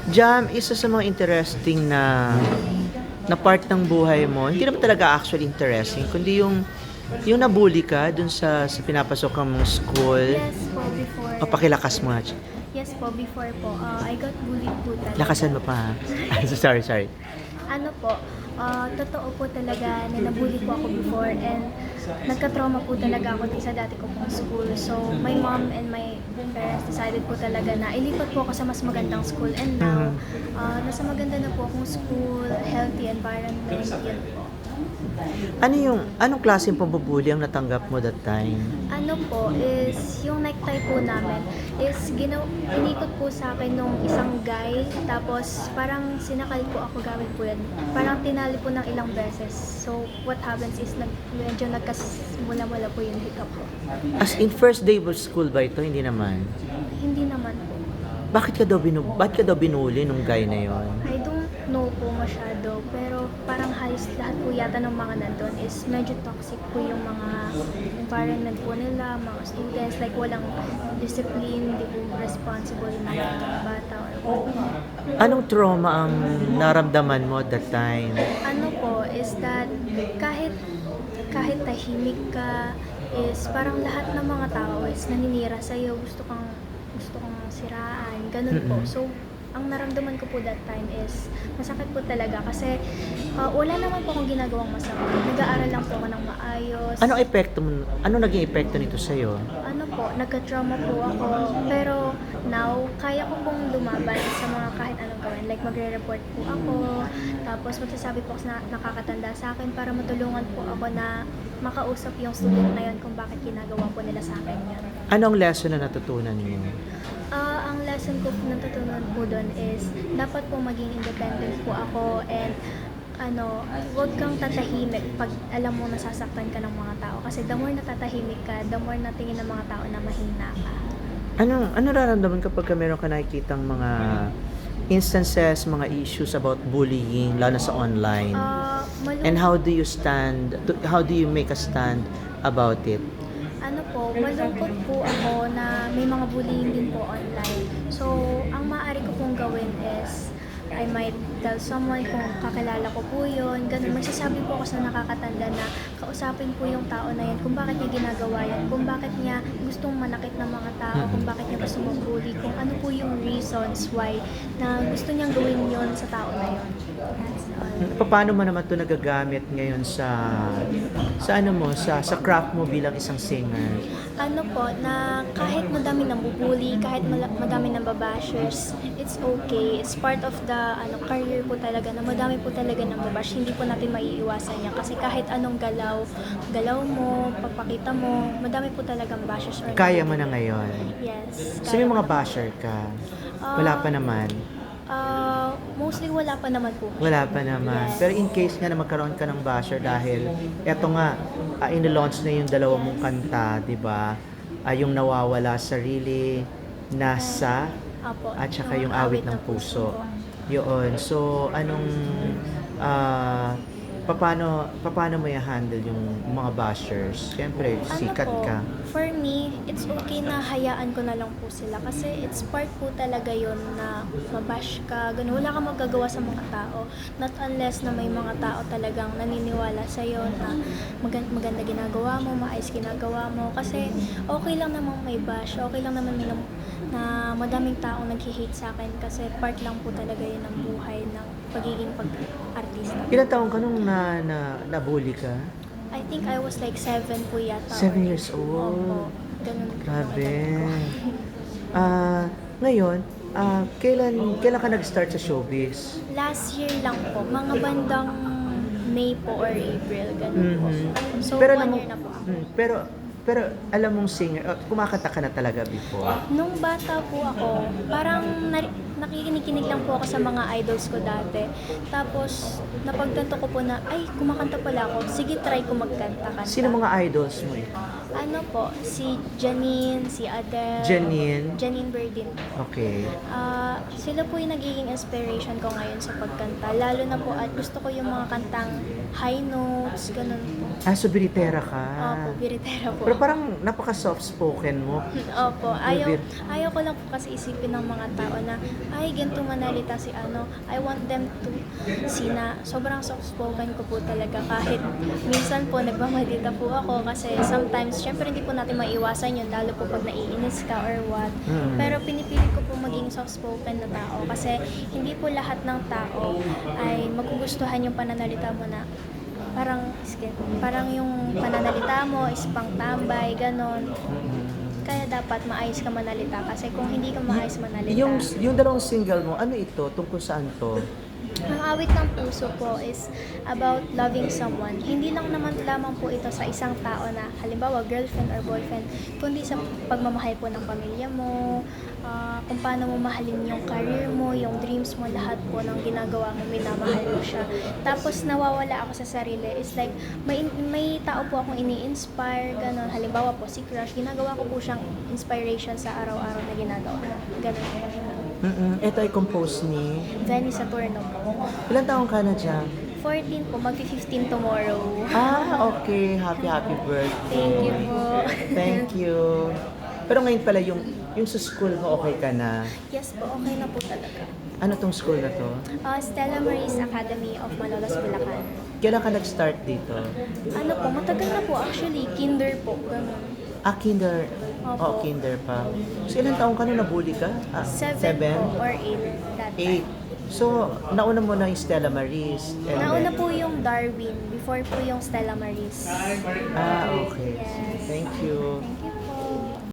Jam, isa sa mga interesting na part ng buhay mo, hindi naman talaga actually interesting, kundi yung nabully ka dun sa pinapasok mong school. Yes po, before. Papakilakas mo nga. Yes po, before po. I got bullied po talaga. Lakasan mo pa. Sorry. Ano po, totoo po talaga na nabully po ako before and nagka-trauma po talaga ako sa dati ko pong school. So, my mom and my parents decided po talaga na ilipat po ako sa mas magandang school. And now, nasa maganda na po akong school, healthy environment, yun po. Anong klaseng pambubuli ang natanggap mo that time? Ano po is, yung necktie po namin is inikot po sa akin nung isang guy, tapos parang sinakal po ako gamit po yun. Parang tinali po ng ilang beses. So, what happens is, medyo nagkasimula-mula po yung hiccup po. As in first day of school ba ito? Hindi naman. Hindi naman po. Bakit ka daw binuli nung guy na yon? I don't know po masyado, pero parang halos lahat po yata ng mga nandun is medyo toxic po yung mga environment po nila, mga students, like walang discipline, hindi po responsible yung mga bata. Anong trauma ang naramdaman mo at that time? Ano po is that kahit tahimik ka is parang lahat ng mga tao is naninira sa'yo, gusto kang siraan, ganun po. So, ang naramdaman ko po that time is masakit po talaga kasi wala naman po akong ginagawang masama. Nag-aaral lang po ako ng maayos. Ano naging epekto nito sa'yo? Ano po, nagka-trauma po ako. Pero now, kaya ko pong lumaban sa mga kahit anong gawin. Like magre-report po ako. Tapos magsasabi po ako sa nakakatanda sa akin para matulungan po ako na makausap yung student na yun kung bakit ginagawa po nila sa akin yun. Anong lesson na natutunan mo? Ang lesson ko natutunan po doon is dapat po maging independent po ako and huwag kang tatahimik pag alam mo nasasaktan ka ng mga tao kasi the more natatahimik ka, the more natingin ng mga tao na mahina ka. Ano nararamdaman kapag meron ka nakikitang mga instances, mga issues about bullying, lalo na sa online? And how do you make a stand about it? Malungkot po ako na may mga bullying din po online. So, ang maaari ko pong gawin is I might tell someone kung kakilala ko po yun. Ganun, magsasabi po ako sa nakakatanda na kausapin po yung tao na yan kung bakit niya ginagawa yan, kung bakit niya gustong manakit ng mga tao, kung bakit niya gusto mag-bully, kung ano po yung reasons why na gusto niyang gawin yun sa tao na yun. That's all. Paano mo naman ito nagagamit ngayon sa craft mo bilang isang singer? Ano po, na kahit madami nang bubuli, kahit madami nang babashers, it's okay. It's part of the career po talaga na madami po talaga nang babash. Hindi po natin maiiwasan yan kasi kahit anong galaw mo, pagpakita mo, madami po talagang bashers. Kaya mo na ngayon? Yes. So may mga basher ka? Wala pa naman? Mostly wala pa naman po. Wala pa naman. Yes. Pero in case nga na magkaroon ka ng basher dahil eto nga, in-launch na yung dalawa mong kanta, di ba? Yung Nawawala Sarili, Nasa, Apo, at saka yung Awit ng Puso. Yun. So, paano mo i-handle yung mga bashers? Siyempre, sikat ka. For me, it's okay na hayaan ko na lang po sila kasi it's part po talaga yun na mabash ka, ganun. Wala kang magagawa sa mga tao. Not unless na may mga tao talagang naniniwala sa'yo na maganda ginagawa mo, maayos ginagawa mo. Kasi okay lang namang may bash, okay lang naman na madaming taong nag-hate sa akin kasi part lang po talaga yun ng buhay ng pagiging pag-artista. Ilang taon ka nung nabully ka? I think I was like 7 po yata. 7 years old? Opo. Ganun. Grabe. Ngayon, kailan ka nag-start sa showbiz? Last year lang po. Mga bandang May po or April. Ganun po. So, Pero 1 alam mo- year na po ako. Pero alam mong singer, kumakanta ka na talaga before? Nung bata po ako, parang nakikinig lang po ako sa mga idols ko dati. Tapos, napagtanto ko po na, ay, kumakanta pala ako. Sige, try ko magkanta-kanta. Sino mga idols mo? Ano po, si Janine, si Adele. Janine Berdin. Okay. Sila po yung nagiging inspiration ko ngayon sa pagkanta. Lalo na po at gusto ko yung mga kantang high notes, ganun po. So biritera ka? Opo, biritera po. Pero parang napaka-soft spoken mo. Opo, ayaw ko lang po kasi isipin ng mga tao na ay, ganito manalita si ano. I want them to see na sobrang soft-spoken ko po talaga. Kahit minsan po nagmamadita po ako kasi sometimes, syempre hindi po natin maiwasan yun, lalo po pag naiinis ka or what. Pero pinipili ko po maging soft-spoken na tao kasi hindi po lahat ng tao ay magugustuhan yung pananalita mo na parang yung pananalita mo is pang tambay, ganon. Kaya dapat maayos ka manalita kasi kung hindi ka maayos manalita. Yung dalawang single mo, ano ito? Tungkol saan to? Ang awit ng puso po is about loving someone. Hindi lang naman lamang po ito sa isang tao na halimbawa girlfriend or boyfriend, kundi sa pagmamahal po ng pamilya mo, kung paano mo mahalin yung career mo, yung dreams mo, lahat po ng ginagawa mo, minamahal mo siya. Tapos nawawala ako sa sarili. It's like, may tao po akong ini-inspire, gano'n. Halimbawa po si Crush, ginagawa ko po siyang inspiration sa araw-araw na ginagawa. Gano'n po siya. Ito ay compose ni... Venny Saturno po. Ilan taong ka na dyan? 14 po, magpi-15 tomorrow. Okay. Happy birthday. Thank you po. Thank you. Pero ngayon pala, yung sa school mo, okay ka na? Yes po, okay na po talaga. Ano tong school na to? Stella Maris Academy of Malolos, Bulacan. Kailan ka nag-start dito? Ano po, matagal na po actually, kinder po, ganun. Kinder. Opo. Kinder pa. So, ilang taong ka na nabully ka? 7 po or 8 that time. 8. So, nauna mo na yung Stella Maris. and Nauna then- po yung Darwin, before po yung Stella Maris. Okay. Yes. Thank you. Thank you